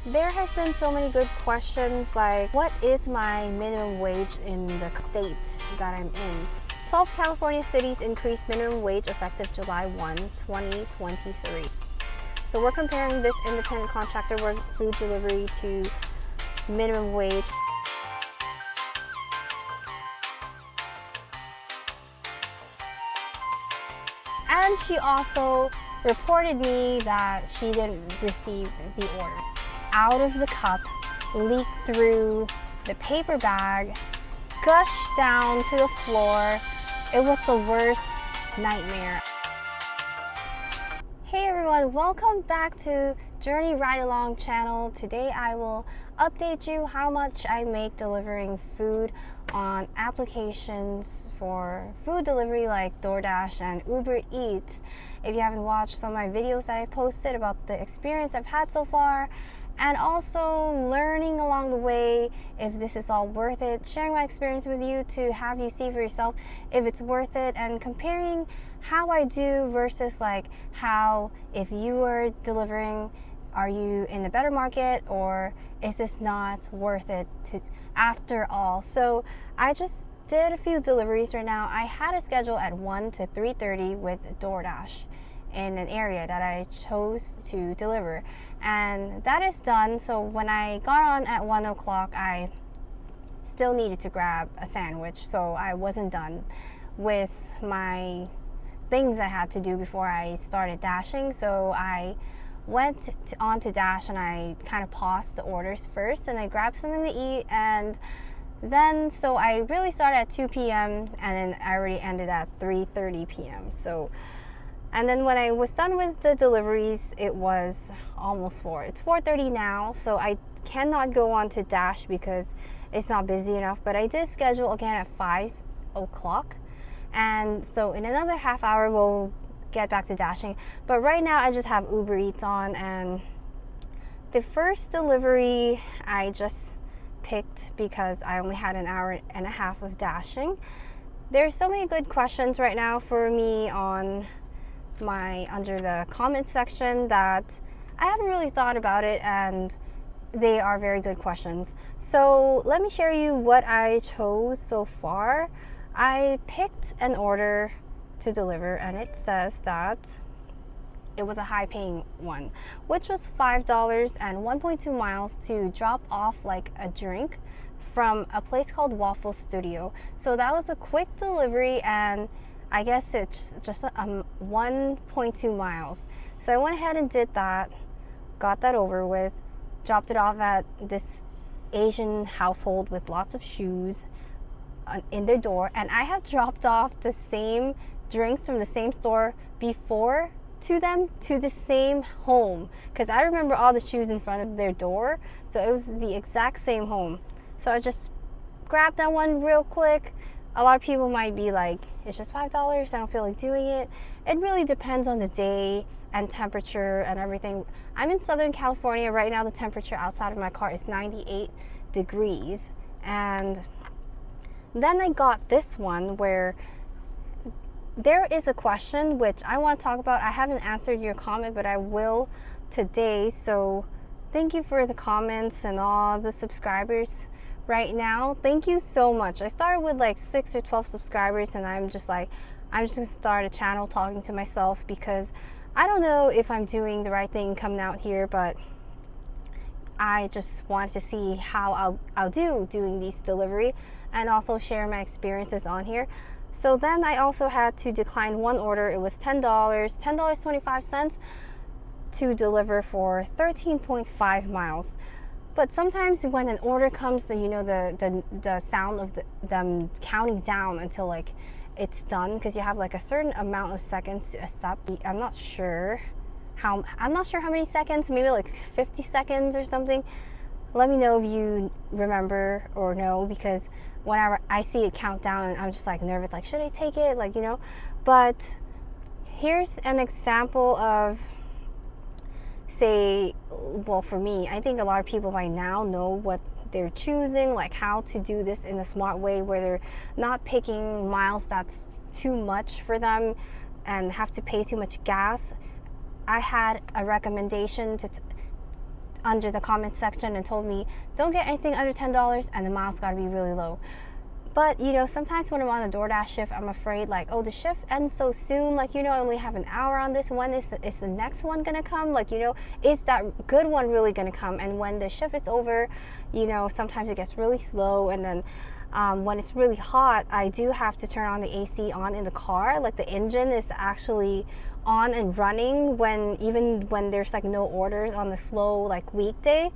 There has been so many good questions like, what is my minimum wage in the state that I'm in? 12 California cities increased minimum wage effective July 1, 2023. So we're comparing this independent contractor work food delivery to minimum wage. And she also reported me that she didn't receive the order. Out of the cup, leaked through the paper bag, gushed down to the floor. It was the worst nightmare. Hey everyone, welcome back to Journey Ride Along channel. Today I will update you how much I make delivering food on applications for food delivery like DoorDash and Uber Eats. If you haven't watched some of my videos that I posted about the experience I've had so far, and also learning along the way if this is all worth it, sharing my experience with you to have you see for yourself if it's worth it, and comparing how I do versus like how if you were delivering, are you in a better market or is this not worth it to after all. So I just did a few deliveries right now. I had a schedule at 1 to 3:30 with DoorDash in an area that I chose to deliver, and that is done. So when I got on at 1 o'clock, I still needed to grab a sandwich, so I wasn't done with my things I had to do before I started dashing. So I went on to Dash and I kind of paused the orders first and I grabbed something to eat, and then so I really started at 2 p.m. and then I already ended at 3:30 p.m. So and then when I was done with the deliveries, it was almost 4. It's 4:30 now, so I cannot go on to Dash because it's not busy enough. But I did schedule again at 5 o'clock. And so in another half hour, we'll get back to dashing. But right now, I just have Uber Eats on. And the first delivery, I just picked because I only had an hour and a half of dashing. There's so many good questions right now for me on under the comment section that I haven't really thought about it, and they are very good questions. So let me share you what I chose so far. I picked an order to deliver, and it says that it was a high-paying one, which was $5 and 1.2 miles to drop off like a drink from a place called Waffle Studio. So that was a quick delivery, and I guess it's just 1.2 miles. So I went ahead and did that, got that over with, dropped it off at this Asian household with lots of shoes in their door. And I have dropped off the same drinks from the same store before to them to the same home, because I remember all the shoes in front of their door. So it was the exact same home. So I just grabbed that one real quick. A lot of people might be like, it's just $5, I don't feel like doing it. It really depends on the day and temperature and everything. I'm in Southern California right now. The temperature outside of my car is 98 degrees. And then I got this one where there is a question which I want to talk about. I haven't answered your comment, but I will today. So thank you for the comments and all the subscribers right now. Thank you so much. I started with like 6 or 12 subscribers, and I'm just gonna start a channel talking to myself because I don't know if I'm doing the right thing coming out here, but I just wanted to see how I'll do doing these delivery and also share my experiences on here. So then I also had to decline one order. It was $10.25 to deliver for 13.5 miles. But sometimes when an order comes, you know, the sound of them counting down until like it's done, because you have like a certain amount of seconds to accept. I'm not sure how many seconds, maybe like 50 seconds or something. Let me know if you remember or know, because whenever I see it count down, I'm just like nervous, like should I take it, like, you know. But here's an example of, say, well, for me, I think a lot of people by now know what they're choosing, like how to do this in a smart way where they're not picking miles that's too much for them and have to pay too much gas. I had a recommendation under the comment section and told me don't get anything under $10 and the miles got to be really low. But you know, sometimes when I'm on a DoorDash shift, I'm afraid like, oh, the shift ends so soon, like, you know, I only have an hour on this. When is the next one gonna come? Like, you know, is that good one really gonna come? And when the shift is over, you know, sometimes it gets really slow, and then when it's really hot, I do have to turn on the AC on in the car. Like, the engine is actually on and running even when there's like no orders on the slow like weekday.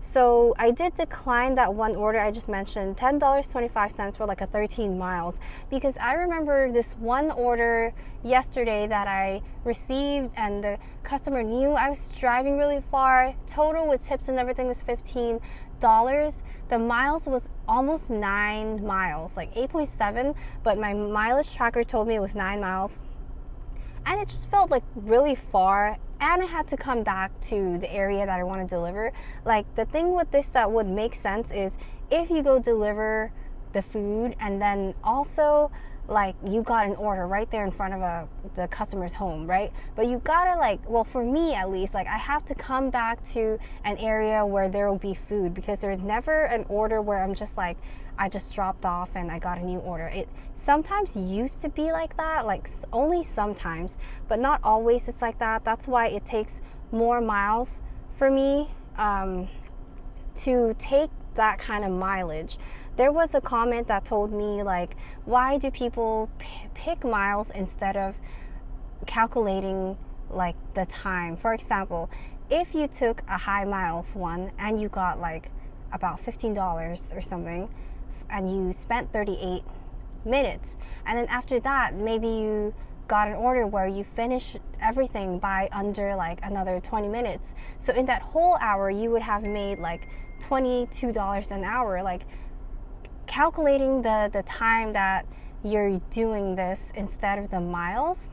So I did decline that one order I just mentioned, $10.25 for like a 13 miles, because I remember this one order yesterday that I received, and the customer knew I was driving really far. Total with tips and everything was $15. The miles was almost 9 miles, like 8.7, but my mileage tracker told me it was 9 miles. And it just felt like really far, and I had to come back to the area that I want to deliver. Like, the thing with this that would make sense is if you go deliver the food and then also like you got an order right there in front of the customer's home, right? But you gotta, like, well, for me at least, like, I have to come back to an area where there will be food, because there's never an order where I'm just like, I just dropped off and I got a new order. It sometimes used to be like that, like only sometimes, but not always it's like that. That's why it takes more miles for me to take that kind of mileage. There was a comment that told me, like, why do people pick miles instead of calculating like the time? For example, if you took a high miles one and you got like about $15 or something, and you spent 38 minutes, and then after that maybe you got an order where you finish everything by under like another 20 minutes. So in that whole hour you would have made like $22 an hour. Like, calculating the time that you're doing this instead of the miles.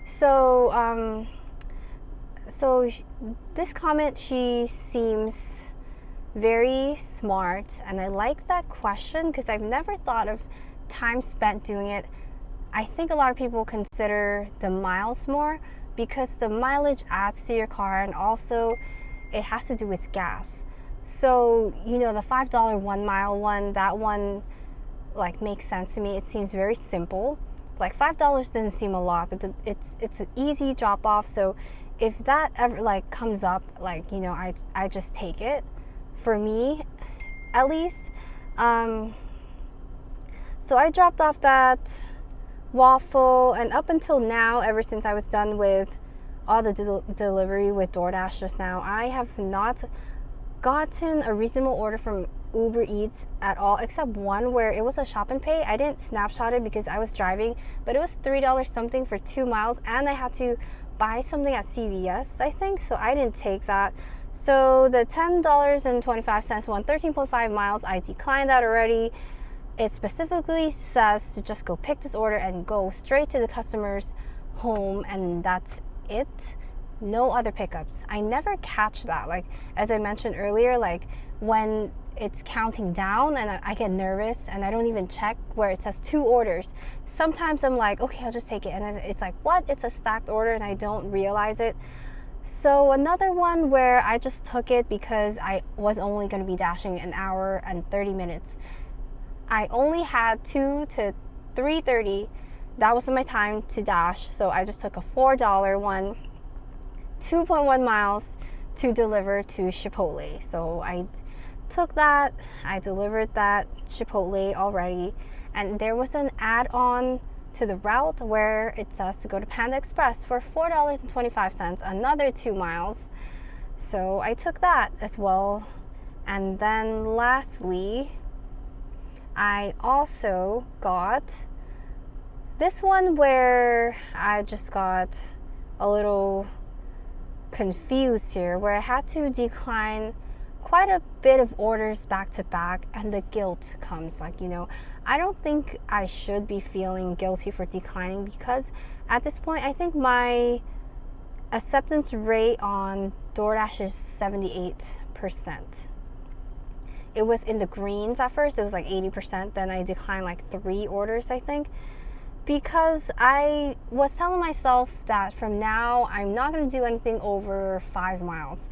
So this comment, she seems very smart, and I like that question because I've never thought of time spent doing it. I think a lot of people consider the miles more because the mileage adds to your car, and also it has to do with gas. So, you know, the $5 1 mile one, that one like makes sense to me. It seems very simple. Like, $5 doesn't seem a lot, but it's an easy drop off. So if that ever like comes up, like, you know, I just take it, for me at least. So I dropped off that waffle, and up until now, ever since I was done with all the delivery with DoorDash just now, I have not gotten a reasonable order from Uber Eats at all, except one where it was a shop and pay. I didn't snapshot it because I was driving, but it was $3 something for 2 miles, and I had to buy something at CVS, I think, so I didn't take that. So the $10.25 one, 13.5 miles, I declined that already. It specifically says to just go pick this order and go straight to the customer's home, and that's it. No other pickups. I never catch that. Like, as I mentioned earlier, like when it's counting down and I get nervous and I don't even check where it says 2 orders. Sometimes I'm like, okay, I'll just take it, and then it's like, what? It's a stacked order, and I don't realize it. So another one where I just took it because I was only going to be dashing an hour and 30 minutes. I only had 2 to 3:30. That was my time to dash. So I just took a $4 one, 2.1 miles to deliver to Chipotle. So I took that, I delivered that Chipotle already, and there was an add-on to the route where it says to go to Panda Express for $4.25, another 2 miles. So I took that as well. And then lastly, I also got this one where I just got a little confused here, where I had to decline quite a bit of orders back to back, and the guilt comes. Like, you know, I don't think I should be feeling guilty for declining, because at this point I think my acceptance rate on DoorDash is 78%. It was in the greens at first. It was like 80%. Then I declined like 3 orders, I think, because I was telling myself that from now I'm not going to do anything over 5 miles.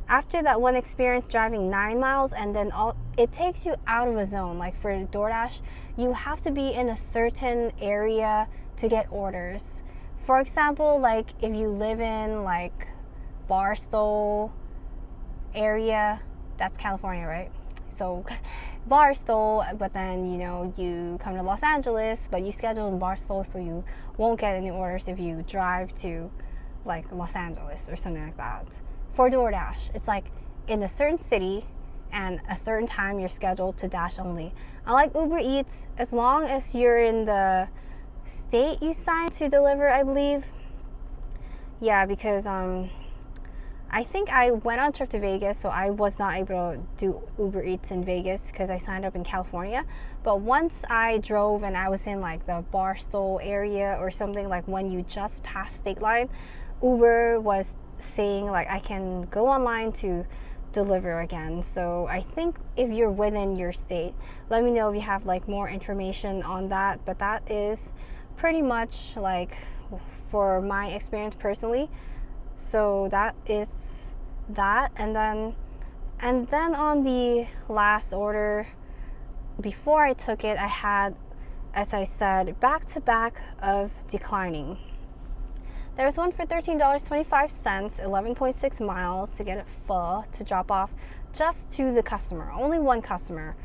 after that one experience driving 9 miles, and then it takes you out of a zone. Like for DoorDash, you have to be in a certain area to get orders. For example, like if you live in like Barstow area, that's California, right? So Barstow, but then you come to Los Angeles, but you schedule in Barstow, so you won't get any orders if you drive to like Los Angeles or something like that. For DoorDash, it's like in a certain city and a certain time you're scheduled to dash only. Unlike Uber Eats, as long as you're in the state you signed to deliver, I believe. Yeah, because I think I went on a trip to Vegas, so I was not able to do Uber Eats in Vegas because I signed up in California. But once I drove and I was in like the Barstow area or something, like when you just pass state line, Uber was saying like I can go online to deliver again. So I think if you're within your state, let me know if you have like more information on that. But that is pretty much like for my experience personally. So that is that. And then on the last order, before I took it, I had, as I said, back-to-back of declining. There was one for $13.25, 11.6 miles to get it full to drop off just to the customer. Only one customer.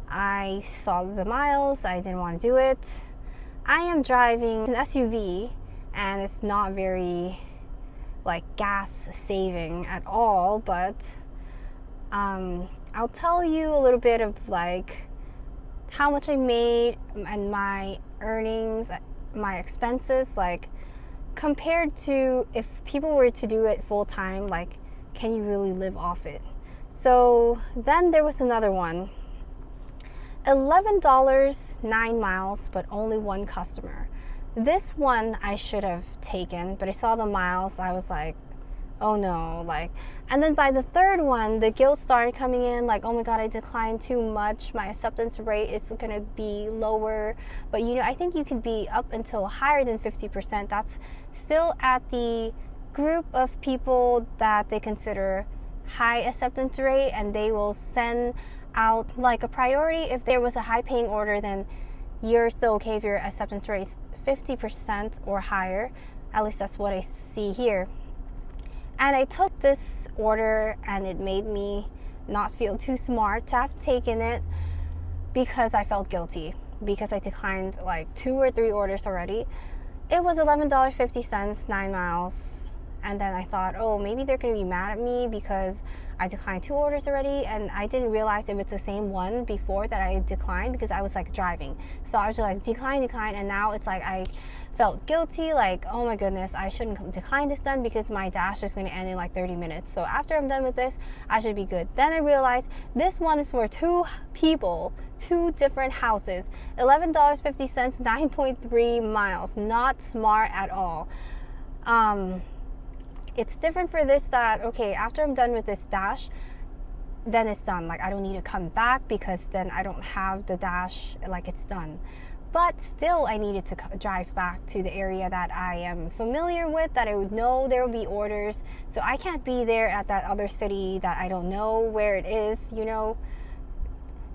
I saw the miles. I didn't want to do it. I am driving an SUV, and it's not very like gas saving at all, but I'll tell you a little bit of like how much I made and my earnings, my expenses, like compared to if people were to do it full time, like can you really live off it? So then there was another one, $11, 9 miles, but only one customer. This one I should have taken, but I saw the miles, I was like, oh no, like, and then by the third one, the guilt started coming in, like, oh my god, I declined too much, my acceptance rate is gonna be lower. But I think you could be up until higher than 50%. That's still at the group of people that they consider high acceptance rate, and they will send out like a priority. If there was a high paying order, then you're still okay if your acceptance rate is 50% or higher. At least that's what I see here. And I took this order, and it made me not feel too smart to have taken it because I felt guilty because I declined like 2 or 3 orders already. It was $11.50, 9 miles. And then I thought, oh, maybe they're going to be mad at me because I declined 2 orders already, and I didn't realize if it's the same one before that I declined because I was like driving. So I was just like decline, and now it's like I felt guilty, like, oh my goodness, I shouldn't decline this then because my dash is going to end in like 30 minutes. So after I'm done with this, I should be good. Then I realized this one is for 2 people, 2 different houses, $11.50, 9.3 miles. Not smart at all. It's different for this that, okay, after I'm done with this dash, then it's done. Like, I don't need to come back because then I don't have the dash, like, it's done. But still, I needed to drive back to the area that I am familiar with, that I would know there will be orders. So I can't be there at that other city that I don't know where it is,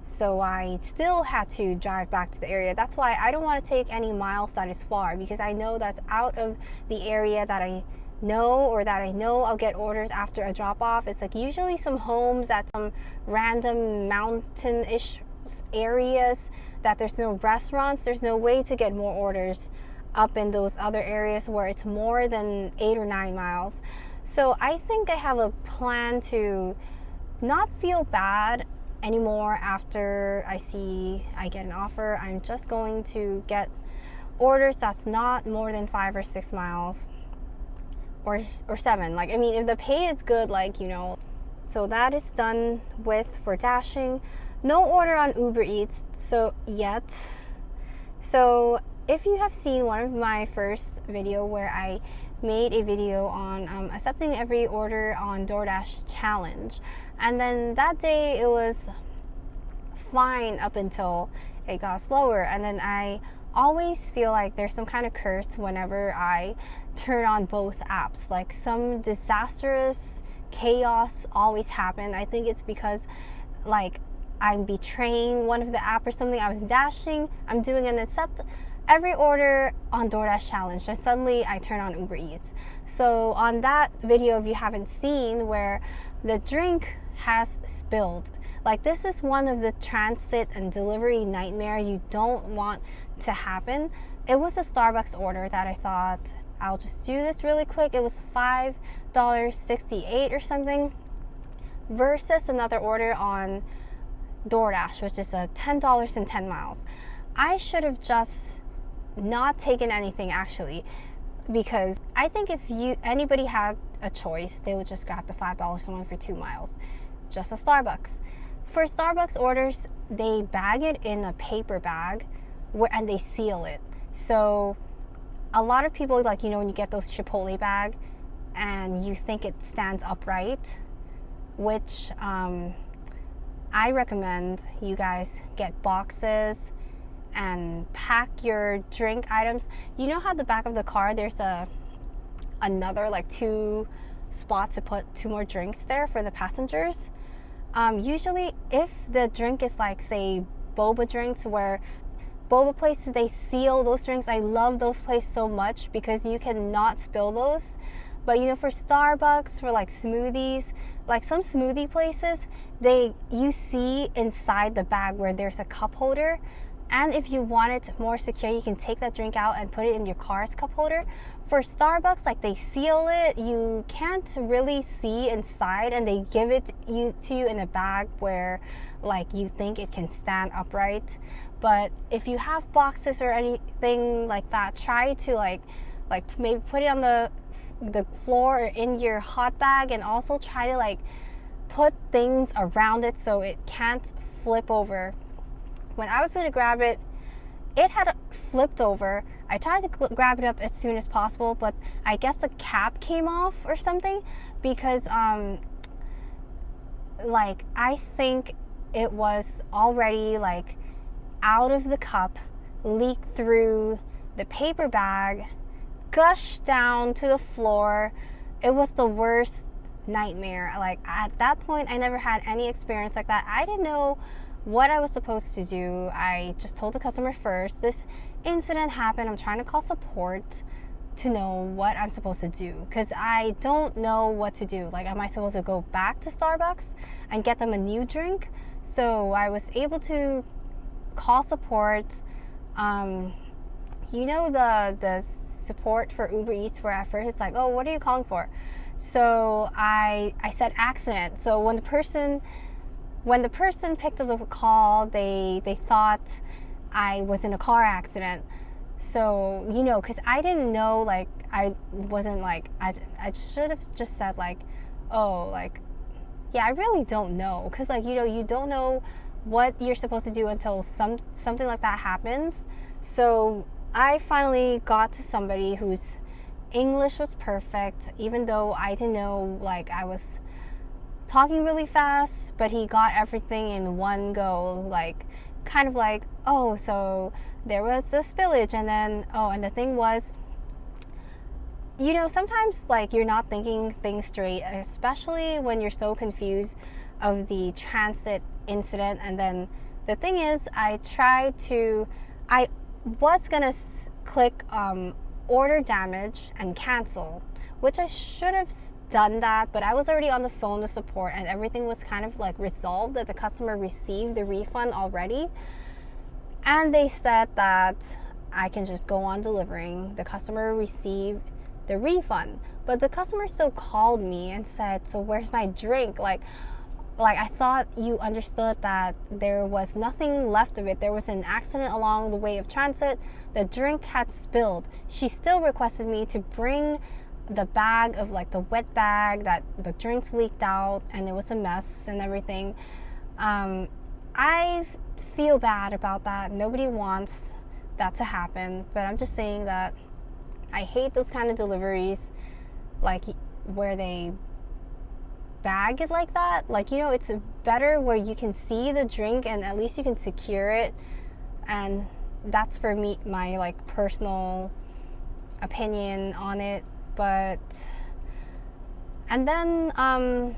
So I still had to drive back to the area. That's why I don't want to take any miles that is far, because I know that's out of the area that I know, or that I know I'll get orders after a drop off. It's like usually some homes at some random mountain-ish areas that there's no restaurants. There's no way to get more orders up in those other areas where it's more than 8 or 9 miles. So I think I have a plan to not feel bad anymore after I get an offer. I'm just going to get orders that's not more than 5 or 6 miles. Or 7. Like, I mean, if the pay is good, like, So that is done with for dashing. No order on Uber Eats yet. So if you have seen one of my first video where I made a video on accepting every order on DoorDash challenge, and then that day it was fine up until it got slower, and then I always feel like there's some kind of curse whenever I turn on both apps. Like, some disastrous chaos always happen. I think it's because like I'm betraying one of the app or something. I was dashing, I'm doing an accept every order on DoorDash challenge, and suddenly I turn on Uber Eats. So on that video, if you haven't seen, where the drink has spilled, like this is one of the transit and delivery nightmare you don't want to happen. It was a Starbucks order that I thought I'll just do this really quick. It was $5.68 or something versus another order on DoorDash, which is a $10 and 10 miles. I should have just not taken anything actually, because I think if anybody had a choice, they would just grab the $5 one for 2 miles, just a Starbucks. For Starbucks orders, they bag it in a paper bag and they seal it. So a lot of people, like, you know, when you get those Chipotle bag and you think it stands upright, which I recommend you guys get boxes and pack your drink items. You know how the back of the car, there's another like 2 spots to put 2 more drinks there for the passengers? Usually if the drink is like, say, boba drinks, where boba places, they seal those drinks. I love those places so much because you cannot spill those. But you know, for Starbucks, for like smoothies, like some smoothie places, you see inside the bag where there's a cup holder. And if you want it more secure, you can take that drink out and put it in your car's cup holder. For Starbucks, like, they seal it. You can't really see inside, and they give it to you in a bag where like you think it can stand upright. But if you have boxes or anything like that, try to like maybe put it on the floor or in your hot bag, and also try to like put things around it so it can't flip over. When I was going to grab it, it had flipped over. I tried to grab it up as soon as possible, but I guess the cap came off or something, because like I think it was already like out of the cup, leaked through the paper bag, gushed down to the floor. It was the worst nightmare. Like, at that point, I never had any experience like that. I didn't know what I was supposed to do. I just told the customer first, this incident happened, I'm trying to call support to know what I'm supposed to do, because I don't know what to do. Like, am I supposed to go back to Starbucks and get them a new drink? So I was able to call support. You know, the support for Uber Eats, where at first it's like, oh, what are you calling for? So I said accident. So when the person picked up the call, they thought I was in a car accident. So, you know, because I didn't know, like, I wasn't like, I should have just said like, oh, like, yeah, I really don't know. Because, like, you know, you don't know what you're supposed to do until something like that happens. So I finally got to somebody whose English was perfect, even though I didn't know, like, I was talking really fast, but he got everything in one go, like, kind of like, oh, so there was a spillage, and then, oh, and the thing was, you know, sometimes, like, you're not thinking things straight, especially when you're so confused of the transit incident. And then the thing is, I was gonna click order damage and cancel, which I should have done that, but I was already on the phone with support, and everything was kind of like resolved, that the customer received the refund already, and they said that I can just go on delivering. The customer received the refund, but the customer still called me and said, so where's my drink? Like I thought you understood that there was nothing left of it. There was an accident along the way of transit. The drink had spilled. She still requested me to bring the bag of, like, the wet bag that the drinks leaked out, and it was a mess and everything. I feel bad about that. Nobody wants that to happen, but I'm just saying that I hate those kind of deliveries, like, where they bag it like that. Like, you know, it's better where you can see the drink and at least you can secure it. And that's, for me, my, like, personal opinion on it. But And then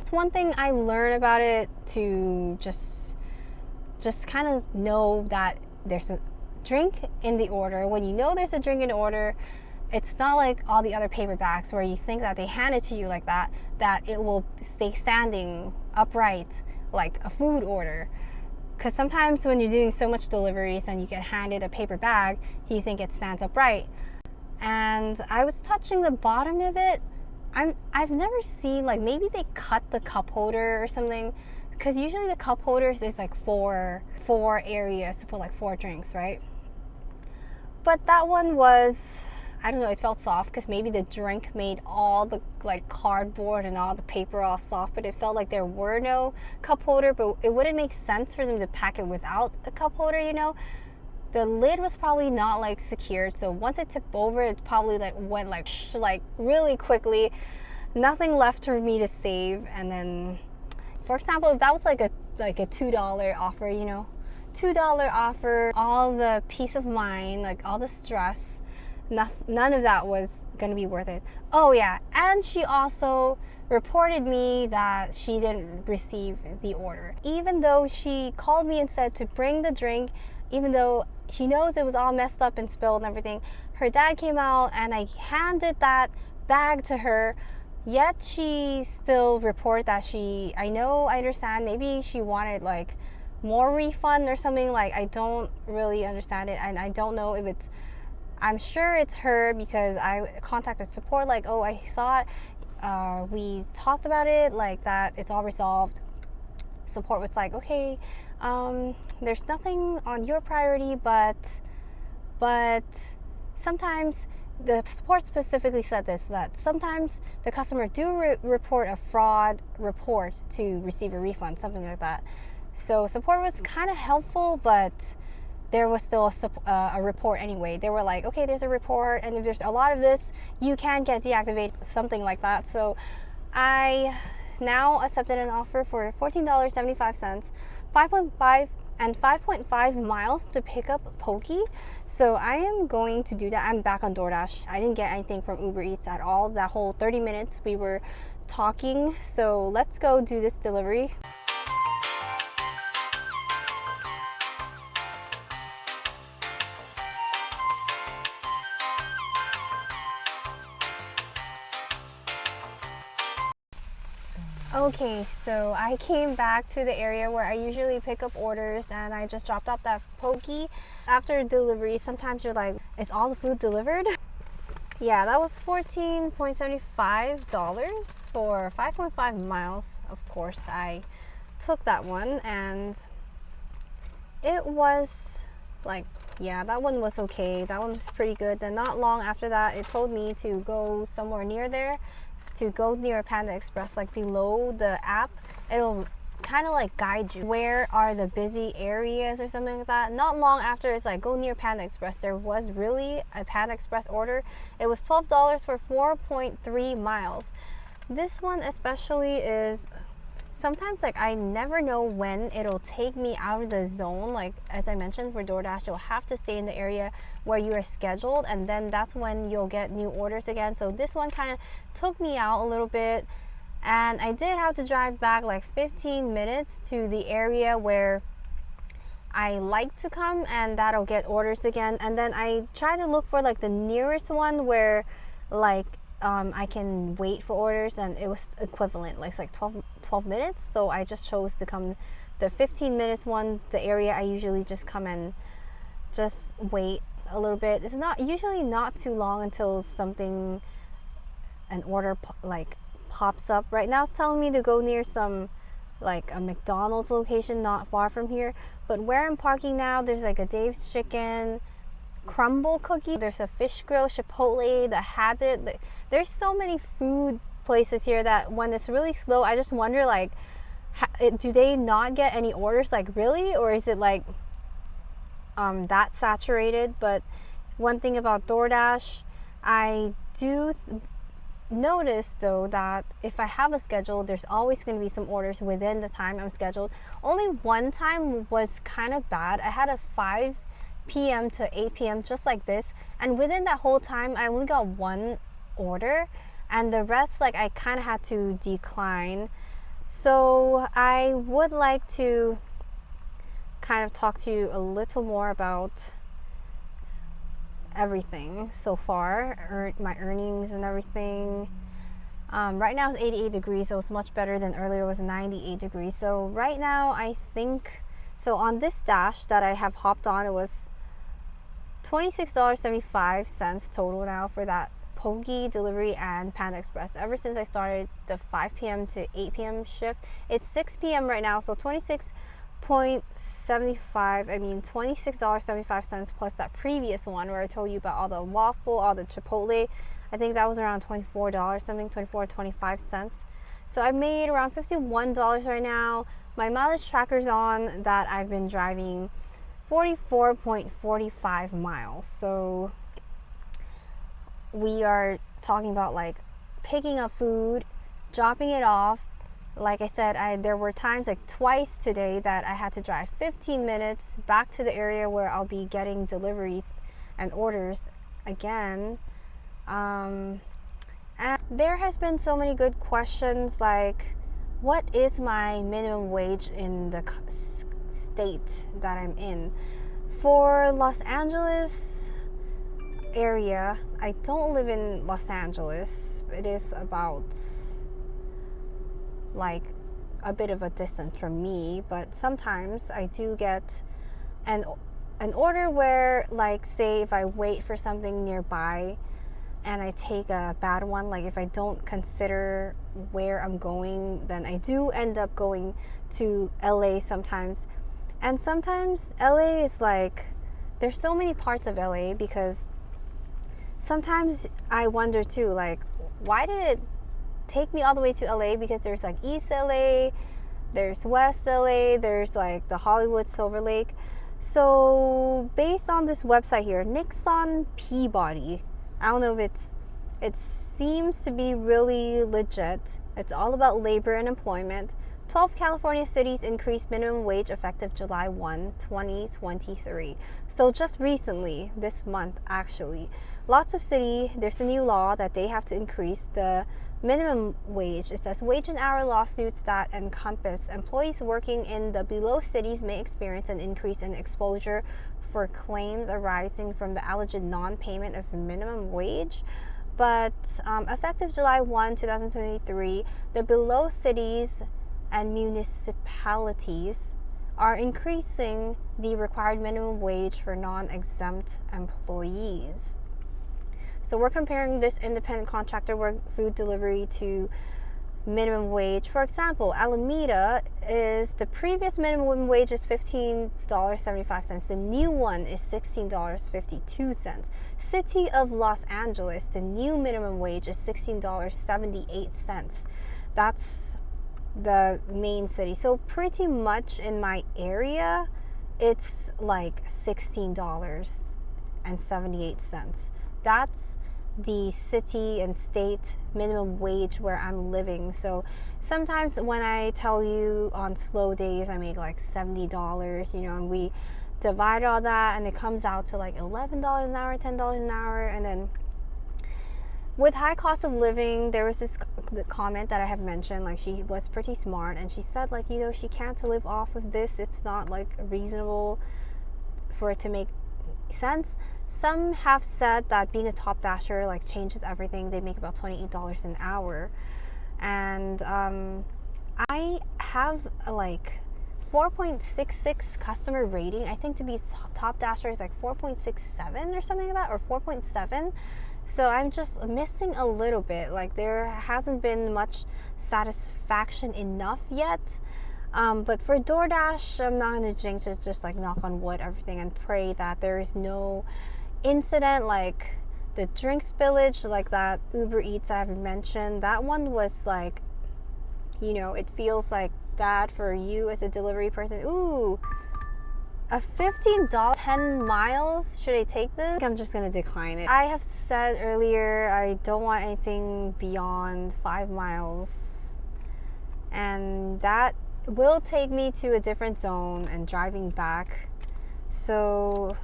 it's one thing I learned about it, to just kind of know that there's a drink in the order. When you know there's a drink in the order, it's not like all the other paper bags where you think that they hand it to you like that it will stay standing upright like a food order. Because sometimes when you're doing so much deliveries and you get handed a paper bag, you think it stands upright. And I was touching the bottom of it. I've never seen, like, maybe they cut the cup holder or something, because usually the cup holders is like four areas to put like 4 drinks, right? But that one was, I don't know, it felt soft because maybe the drink made all the like cardboard and all the paper all soft, but it felt like there were no cup holder. But it wouldn't make sense for them to pack it without a cup holder, you know? The lid was probably not like secured, so once it tipped over, it probably like went like really quickly. Nothing left for me to save. And then, for example, if that was like a $2 offer, you know, $2 offer, all the peace of mind, like all the stress, none of that was gonna be worth it. Oh yeah, and she also reported me that she didn't receive the order, even though she called me and said to bring the drink. Even though she knows it was all messed up and spilled and everything, her dad came out and I handed that bag to her, yet she still reported that I understand, maybe she wanted like more refund or something. Like, I don't really understand it, and I don't know if it's, I'm sure it's her, because I contacted support like, oh, I thought we talked about it, like that it's all resolved. Support was like, okay, there's nothing on your priority, but sometimes, the support specifically said this, that sometimes the customer do report a fraud report to receive a refund, something like that. So support was kind of helpful, but there was still a report anyway. They were like, okay, there's a report, and if there's a lot of this, you can get deactivated, something like that. So I now accepted an offer for $14.75, 5.5 miles to pick up poke. So I am going to do that. I'm back on DoorDash. I didn't get anything from Uber Eats at all that whole 30 minutes we were talking. So let's go do this delivery. Okay, so I came back to the area where I usually pick up orders, and I just dropped off that poke. After delivery, sometimes you're like, is all the food delivered? Yeah, that was $14.75 for 5.5 miles. Of course, I took that one, and it was like, yeah, that one was okay. That one was pretty good. Then not long after that, it told me to go somewhere near there, to go near Panda Express, like below the app. It'll kind of like guide you where are the busy areas or something like that. Not long after, it's like, go near Panda Express. There was really a Panda Express order. It was $12 for 4.3 miles. This one especially is, sometimes like I never know when it'll take me out of the zone. Like, as I mentioned, for DoorDash, you'll have to stay in the area where you are scheduled, and then that's when you'll get new orders again. So this one kind of took me out a little bit, and I did have to drive back like 15 minutes to the area where I like to come, and that'll get orders again. And then I try to look for like the nearest one where like I can wait for orders, and it was equivalent, like 12 minutes. So I just chose to come the 15 minutes one, the area I usually just come and just wait a little bit. It's usually not too long until something, an order like pops up. Right now it's telling me to go near some like a McDonald's location not far from here, but where I'm parking now, there's like a Dave's Chicken, Crumble Cookie, there's a Fish Grill, Chipotle, The Habit. There's so many food places here that when it's really slow, I just wonder like, do they not get any orders, like really, or is it like that saturated? But one thing about DoorDash, I do notice though that if I have a schedule, there's always going to be some orders within the time I'm scheduled. Only one time was kind of bad. I had a 5 p.m. to 8 p.m. just like this, and within that whole time I only got one order. and the rest, like, I kind of had to decline. So I would like to kind of talk to you a little more about everything so far, my earnings and everything. Right now it's 88 degrees, so it's much better than earlier. It was 98 degrees. So right now I think, so on this dash that I have hopped on, it was $26.75 total now for that Pogi delivery and Panda Express. Ever since I started the 5 p.m. to 8 p.m. shift, it's 6 p.m. right now, so $26.75 plus that previous one where I told you about all the waffle, all the Chipotle. I think that was around $24 something, 24 25 cents. So I made around $51 right now. My mileage tracker's on that I've been driving 44.45 miles. So we are talking about like picking up food, dropping it off. Like I said, there were times, like twice today, that I had to drive 15 minutes back to the area where I'll be getting deliveries and orders again. And there has been so many good questions, like what is my minimum wage in the state that I'm in? For Los Angeles area, I don't live in Los Angeles. It is about like a bit of a distance from me, but sometimes I do get an order where, like, say if I wait for something nearby and I take a bad one, like if I don't consider where I'm going, then I do end up going to LA sometimes. And sometimes LA is like, there's so many parts of LA, because sometimes I wonder too, like, why did it take me all the way to LA? Because there's like East LA, there's West LA, there's like the Hollywood Silver Lake. So based on this website here, Nixon Peabody, I don't know if it seems to be really legit. It's all about labor and employment. 12 California cities increased minimum wage effective July 1, 2023. So just recently, this month actually, lots of cities, there's a new law that they have to increase the minimum wage. It says wage and hour lawsuits that encompass employees working in the below cities may experience an increase in exposure for claims arising from the alleged non-payment of minimum wage. But effective July 1, 2023, the below cities and municipalities are increasing the required minimum wage for non-exempt employees. So we're comparing this independent contractor work food delivery to minimum wage. For example, Alameda is, the previous minimum wage is $15.75. The new one is $16.52. City of Los Angeles, the new minimum wage is $16.78. That's the main city. So pretty much in my area, it's like $16.78. That's the city and state minimum wage where I'm living. So sometimes when I tell you on slow days I make like $70, and we divide all that and it comes out to like $11 an hour, $10 an hour. And then with high cost of living, there was this comment that I have mentioned, like she was pretty smart and she said, like, she can't live off of this. It's not like reasonable for it to make sense. Some have said that being a top dasher like changes everything. They make about $28 an hour, and I have like 4.66 customer rating. I think to be top dasher is like 4.67 or something like that, or 4.7. So I'm just missing a little bit. Like there hasn't been much satisfaction enough yet. But for DoorDash, I'm not going to jinx it, just like knock on wood, everything, and pray that there is no incident like the drink spillage, like that Uber Eats I have mentioned. That one was like, it feels like bad for you as a delivery person. Ooh, a $15, 10 miles. Should I take this? I'm just going to decline it. I have said earlier, I don't want anything beyond 5 miles. And that will take me to a different zone and driving back. So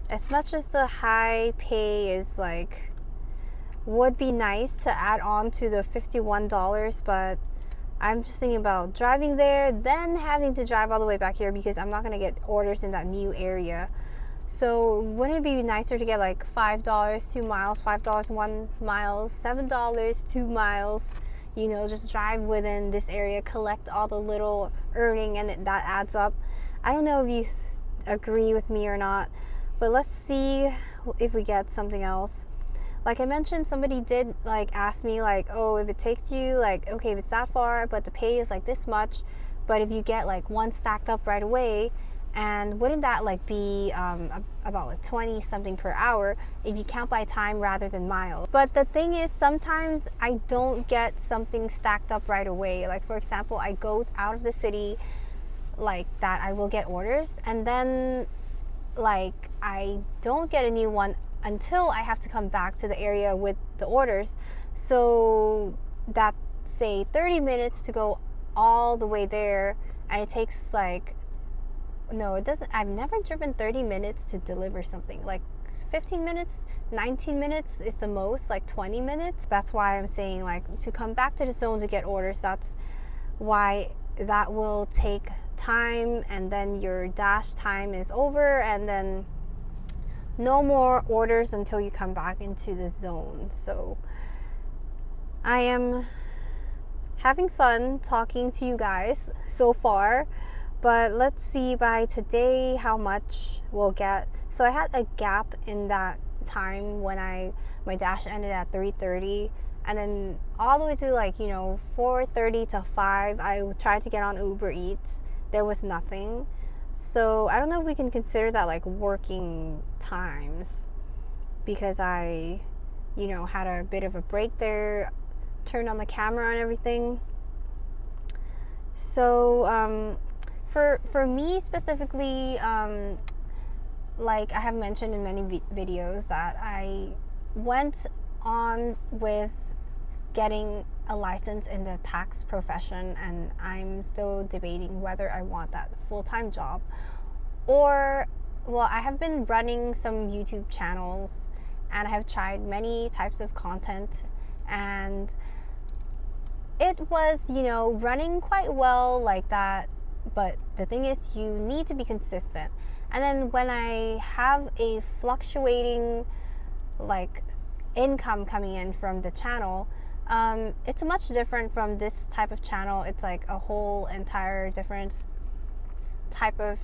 as much as the high pay is like would be nice to add on to the $51, but I'm just thinking about driving there, then having to drive all the way back here because I'm not going to get orders in that new area. So wouldn't it be nicer to get like $5 2 miles, $5 1 mile, $7 2 miles, you know, just drive within this area, collect all the little earning, and that adds up. I don't know if you agree with me or not, but let's see if we get something else. Like I mentioned, somebody did like ask me like, oh, if it takes you like, okay, if it's that far but the pay is like this much, but if you get like one stacked up right away, and wouldn't that like be about like 20 something per hour if you count by time rather than miles? But the thing is, sometimes I don't get something stacked up right away. Like for example, I go out of the city like that, I will get orders, and then like I don't get a new one until I have to come back to the area with the orders. So that say 30 minutes to go all the way there, and it takes like, no, it doesn't. I've never driven 30 minutes to deliver something. Like 15 minutes, 19 minutes is the most, like 20 minutes. That's why I'm saying like to come back to the zone to get orders, that's why that will take time, and then your dash time is over, and then no more orders until you come back into the zone. So I am having fun talking to you guys so far, but let's see by today how much we'll get. So I had a gap in that time when my dash ended at 3:30, and then all the way to like, you know, 4:30 to 5 I tried to get on Uber Eats. There was nothing. So I don't know if we can consider that like working times, because I, you know, had a bit of a break there, turned on the camera and everything. So for me specifically, like I have mentioned in many videos, that I went on with getting a license in the tax profession, and I'm still debating whether I want that full-time job, or, well, I have been running some YouTube channels and I have tried many types of content, and it was, you know, running quite well like that. But the thing is, you need to be consistent. And then when I have a fluctuating like income coming in from the channel, it's much different from this type of channel. It's like a whole entire different type of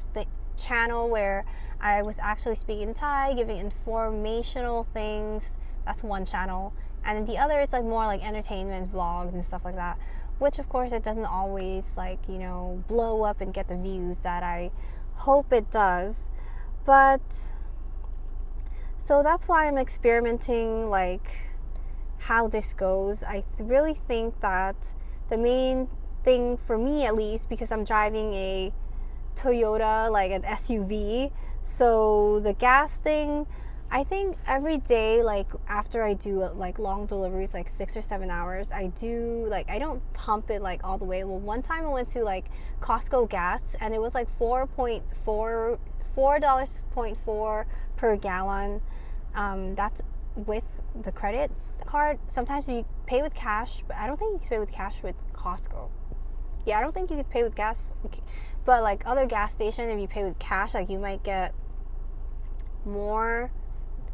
channel where I was actually speaking Thai, giving informational things. That's one channel. And then the other, it's like more like entertainment vlogs and stuff like that, which of course it doesn't always like, you know, blow up and get the views that I hope it does. But so that's why I'm experimenting like how this goes. I really think that the main thing for me, at least, because I'm driving a Toyota, like an SUV, so the gas thing, I think every day, like after I do like long deliveries, like 6 or 7 hours, I do like, I don't pump it like all the way. Well, one time I went to like Costco gas, and it was like $4.4 per gallon. That's with the credit card. Sometimes you pay with cash, but I don't think you can pay with cash with Costco. Yeah, I don't think you could pay with gas, but like other gas station, if you pay with cash, like you might get more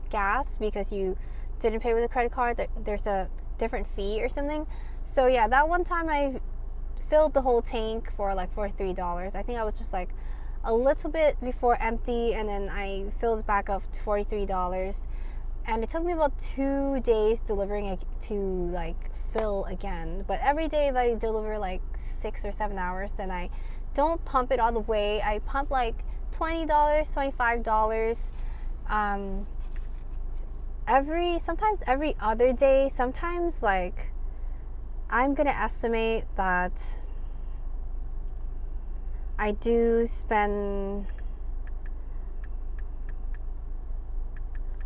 gas because you didn't pay with a credit card. There's a different fee or something. So yeah, that one time I filled the whole tank for like $43. I think I was just like a little bit before empty, and then I filled it back up to $43. And it took me about 2 days delivering it to like fill again. But every day if I deliver like 6 or 7 hours, then I don't pump it all the way. I pump like $20, $25. Sometimes every other day. Sometimes like I'm gonna estimate that I do spend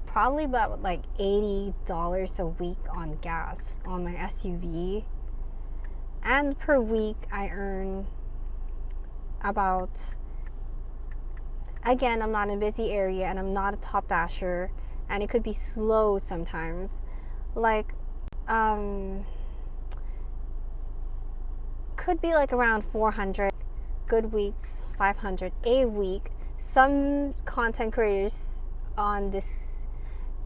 probably about like $80 a week on gas on my SUV, and per week I earn about, again, I'm not in a busy area and I'm not a top dasher, and it could be slow sometimes, like could be like around 400, good weeks 500 a week. Some content creators on this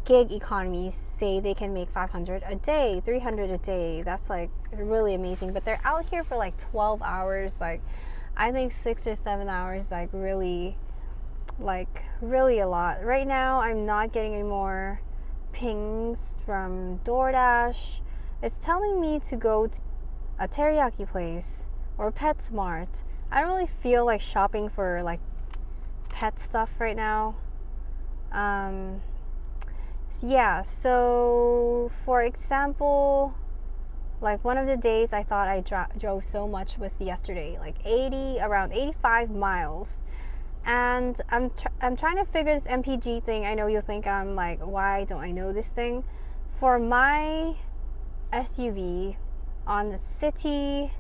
gig economy say they can make 500 a day, 300 a day. That's like really amazing, but they're out here for like 12 hours. Like I think 6 or 7 hours, like really a lot. Right now I'm not getting any more pings from DoorDash. It's telling me to go to a teriyaki place or PetSmart. I don't really feel like shopping for like pet stuff right now. Yeah, so for example, like one of the days I thought I drove so much was yesterday, like around 85 miles. And I'm trying to figure this MPG thing. I know you'll think I'm like, why don't I know this thing? For my SUV on the city,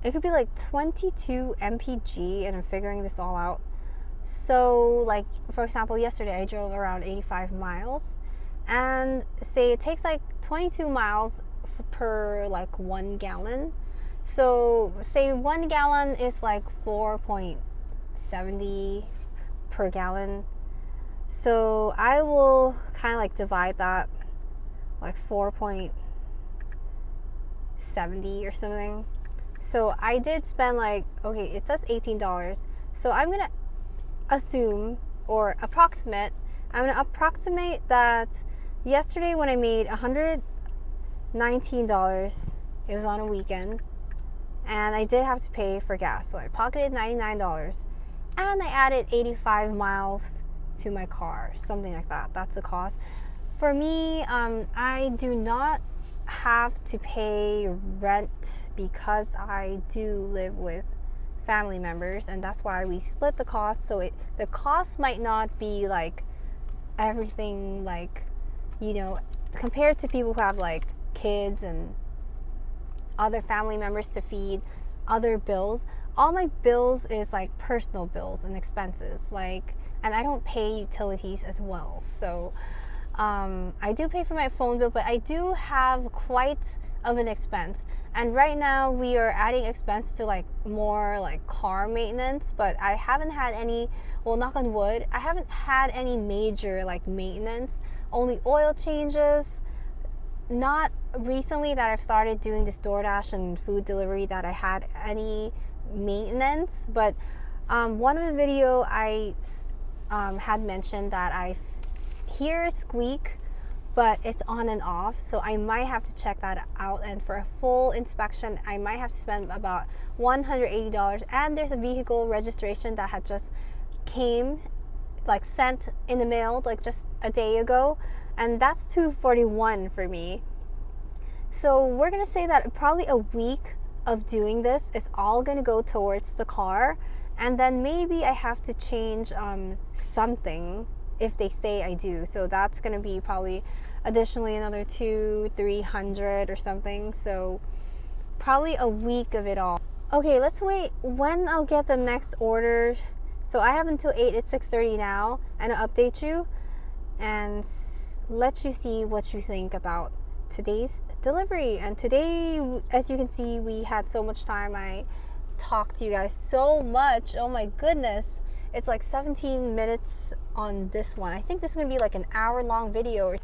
it could be like 22 MPG, and I'm figuring this all out. So like, for example, yesterday I drove around 85 miles, and say it takes like 22 miles per like 1 gallon. So say 1 gallon is like 4.70 per gallon. So I will kind of like divide that like 4.70 or something. So I did spend like, okay, it says $18. So I'm gonna assume or approximate that yesterday when I made $119, it was on a weekend, and I did have to pay for gas, so I pocketed $99, and I added 85 miles to my car, something like that. That's the cost. For me, I do not have to pay rent because I do live with family members, and that's why we split the cost. So the cost might not be like everything, like, you know, compared to people who have like kids and other family members to feed, other bills. All my bills is like personal bills and expenses, like, and I don't pay utilities as well. So I do pay for my phone bill, but I do have quite of an expense. And right now we are adding expense to like more like car maintenance, but I haven't had any, well, knock on wood, I haven't had any major like maintenance, only oil changes. Not recently that I've started doing this DoorDash and food delivery that I had any maintenance, but one of the video I had mentioned that I hear a squeak, but it's on and off, so I might have to check that out, and for a full inspection I might have to spend about $180. And there's a vehicle registration that had just came, like sent in the mail like just a day ago, and that's $241 for me. So we're gonna say that probably a week of doing this is all gonna go towards the car, and then maybe I have to change something if they say I do. So that's gonna be probably additionally another $200-300 or something. So probably a week of it all. Okay, let's wait when I'll get the next order. So I have until 8. It's 6:30 now, and I'll update you and let you see what you think about today's delivery. And today, as you can see, we had so much time. I talked to you guys so much. Oh my goodness. It's like 17 minutes on this one. I think this is gonna be like an hour-long video.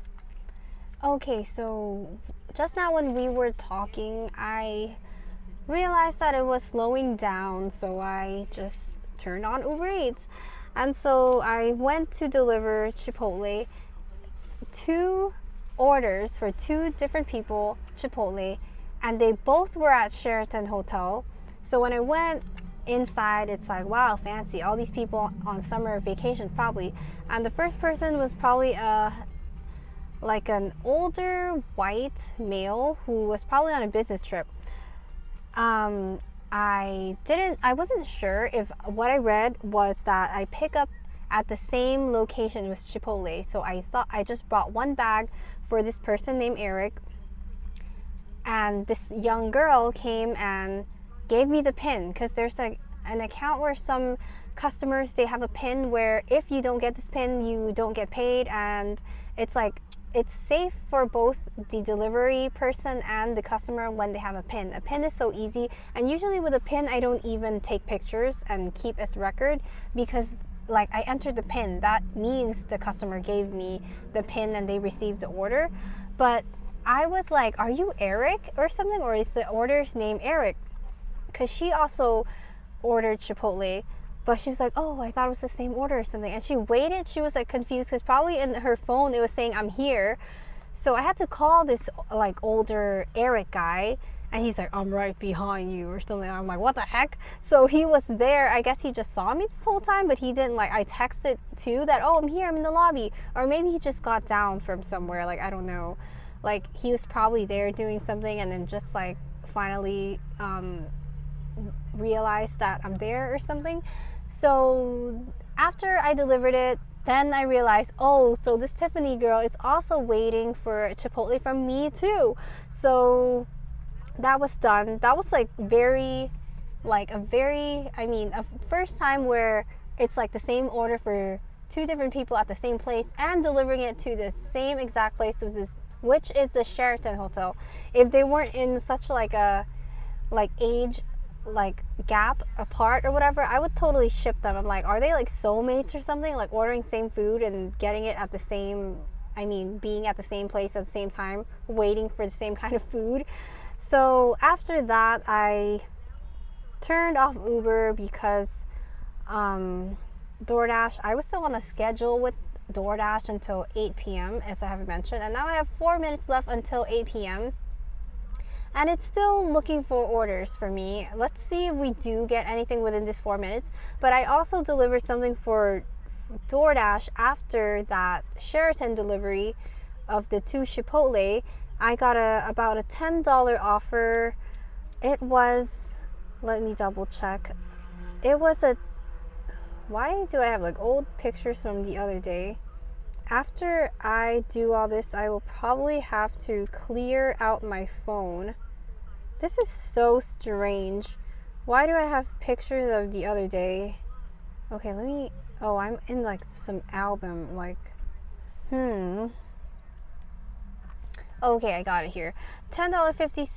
Okay, so just now when we were talking, I realized that it was slowing down, so I just turned on Uber Eats. And so I went to deliver Chipotle, 2 orders for 2 different people, Chipotle, and they both were at Sheraton Hotel. So when I went inside, it's like, wow, fancy, all these people on summer vacation probably. And the first person was probably like an older white male who was probably on a business trip. I wasn't sure if what I read was that I pick up at the same location with Chipotle. So I thought I just brought 1 bag for this person named Eric, and this young girl came and gave me the pin, because there's like an account where some customers, they have a pin where if you don't get this pin, you don't get paid, and it's like it's safe for both the delivery person and the customer when they have a pin. A pin is so easy, and usually with a pin I don't even take pictures and keep as record, because like I entered the pin, that means the customer gave me the pin and they received the order. But I was like, are you Eric or something, or is the order's name Eric? Because she also ordered Chipotle, but she was like, oh, I thought it was the same order or something. And she waited, she was like confused, because probably in her phone it was saying I'm here. So I had to call this like older Eric guy, and he's like, I'm right behind you or something. I'm like, what the heck? So he was there. I guess he just saw me this whole time, but he didn't, like, I texted too that, oh, I'm here, I'm in the lobby. Or maybe he just got down from somewhere, like, I don't know. Like, he was probably there doing something and then just like finally realized that I'm there or something. So after I delivered it, then I realized, oh, so this Tiffany girl is also waiting for Chipotle from me too. So that was done. That was like a first time where it's like the same order for two different people at the same place and delivering it to the same exact place, which is the Sheraton Hotel. If they weren't in such like a age gap apart or whatever, I would totally ship them. I'm like, are they like soulmates or something, like ordering same food and getting it at the same, being at the same place at the same time, waiting for the same kind of food. So after that, I turned off Uber because DoorDash, I was still on a schedule with DoorDash until 8 p.m. as I have mentioned, and now I have 4 minutes left until 8 p.m. and it's still looking for orders for me. Let's see if we do get anything within this 4 minutes. But I also delivered something for DoorDash after that Sheraton delivery of the 2 Chipotle. I got about a $10 offer. It was, let me double check. It was why do I have like old pictures from the other day? After I do all this, I will probably have to clear out my phone. This is so strange. Why do I have pictures of the other day? Okay, I'm in like some album, like, Okay, I got it here. $10.50,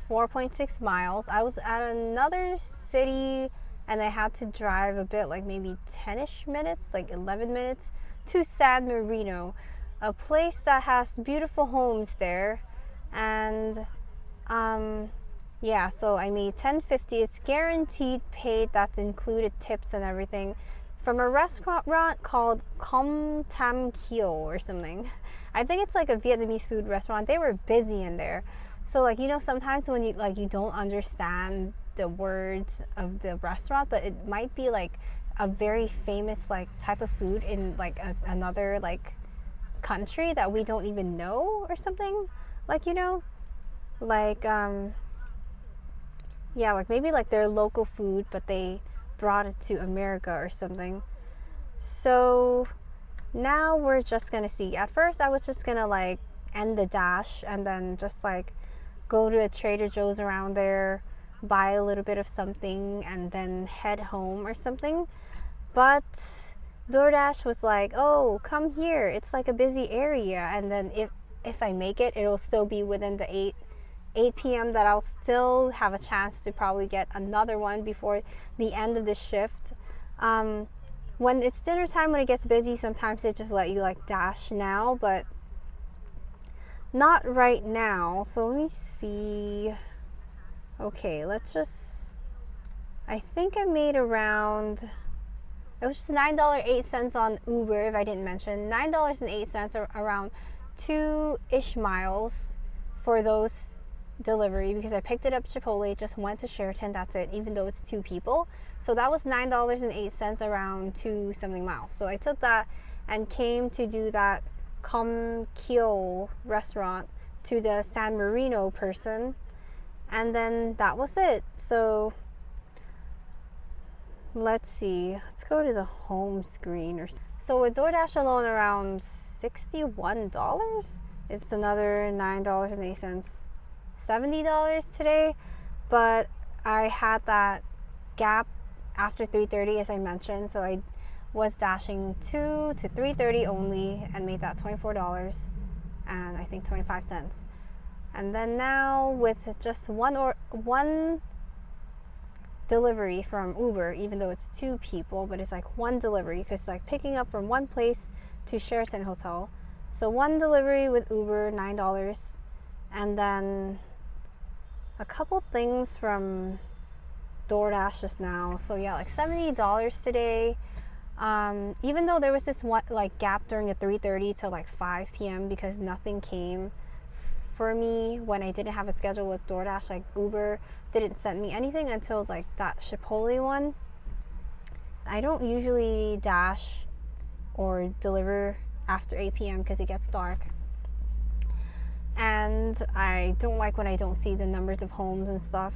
4.6 miles. I was at another city and I had to drive a bit, like maybe 10-ish minutes, like 11 minutes, to San Marino, a place that has beautiful homes there. And yeah, so I made $10.50. It's guaranteed paid. That's included tips and everything, from a restaurant called Com Tam Kio or something. I think it's like a Vietnamese food restaurant. They were busy in there. So like, sometimes when you don't understand the words of the restaurant, but it might be like a very famous like type of food in like another like country that we don't even know or something, like, like yeah, like maybe like their local food, but they brought it to America or something. So now we're just gonna see. At first I was just gonna like end the dash and then just like go to a Trader Joe's around there, buy a little bit of something, and then head home or something. But DoorDash was like, oh, come here, it's like a busy area, and then if I make it, it'll still be within the 8 p.m. that I'll still have a chance to probably get another one before the end of the shift. When it's dinner time, when it gets busy, sometimes they just let you like dash now, but not right now. So let me see. Okay, I think I made around, it was just $9.08 on Uber, if I didn't mention. $9.08, or around 2-ish miles for those delivery, because I picked it up Chipotle, just went to Sheraton, that's it, even though it's 2 people. So that was $9.08, around 2-something miles. So I took that and came to do that Com Kio restaurant to the San Marino person, and then that was it. So let's see, let's go to the home screen. So with DoorDash alone, around $61. It's another $9.08, $70 today. But I had that gap after 3:30, as I mentioned. So I was dashing 2 to 3:30 only and made that $24 and I think 25 cents. And then now with just one delivery from Uber, even though it's 2 people, but it's like one delivery because it's like picking up from one place to Sheraton Hotel. So one delivery with Uber, $9, and then a couple things from DoorDash just now. So yeah, like $70 today. Even though there was this one like gap during the 3:30 to like 5 p.m. because nothing came for me when I didn't have a schedule with DoorDash. Like Uber didn't send me anything until like that Chipotle one. I don't usually dash or deliver after 8 p.m. because it gets dark. And I don't like when I don't see the numbers of homes and stuff.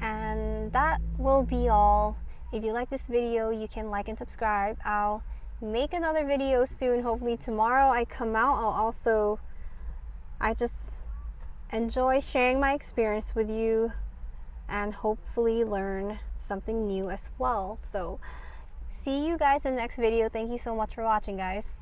And that will be all. If you like this video, you can like and subscribe. I'll make another video soon. Hopefully tomorrow I come out. I just enjoy sharing my experience with you and hopefully learn something new as well. So see you guys in the next video. Thank you so much for watching, guys.